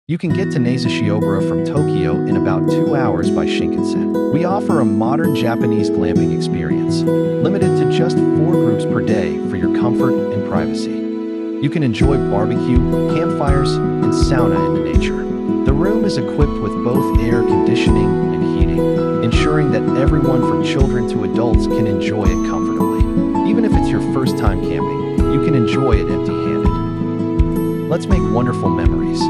You can get to Shiobara from Tokyo in about 2 hours by Shinkansen. We offer a modern Japanese glamping experience, limited to just 4 groups per day for your comfort and privacy. You can enjoy barbecue, campfires, and sauna in the nature. The room is equipped with both air conditioning and heating, ensuring that everyone from children to adults can enjoy it comfortably. Even if it's your first time camping, you can enjoy it empty-handed. Let's make wonderful memories.